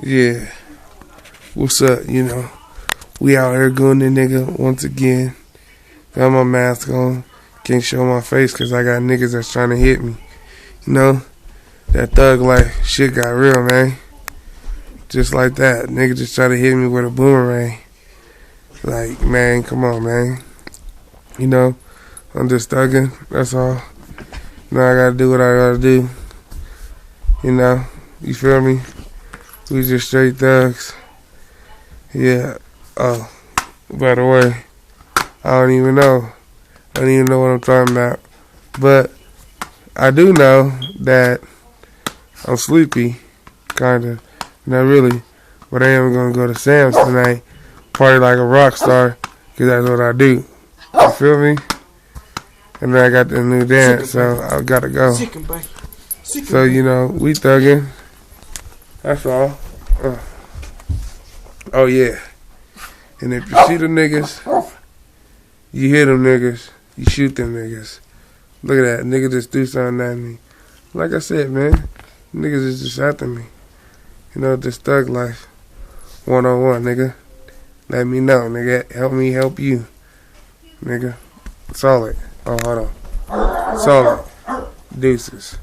Yeah. What's up? You know, we out here going the nigga once again. Got my mask on. Can't show my face because I got niggas that's trying to hit me. You know, that thug life shit got real, man. Just like that. Nigga just try to hit me with a boomerang. Like, man, come on, man. You know, I'm just thugging. That's all. Now I gotta do what I gotta do. You know, you feel me? We just straight thugs. Yeah. Oh, by the way, I don't even know. I don't even know what I'm talking about. But I do know that I'm sleepy, kinda. Not really. But I am gonna go to Sam's tonight, party like a rock star, because that's what I do. You feel me? And then I got the new dance, so I gotta go. So, you know, we thugging. That's all. Oh, yeah. And if you see the niggas, you hear them niggas, you shoot them niggas. Look at that. Nigga just do something at me. Like I said, man, niggas is just after me. You know, this thug life. 1-on-1, nigga. Let me know, nigga. Help me help you. Nigga. Solid. Oh, hold on. Solid. Deuces.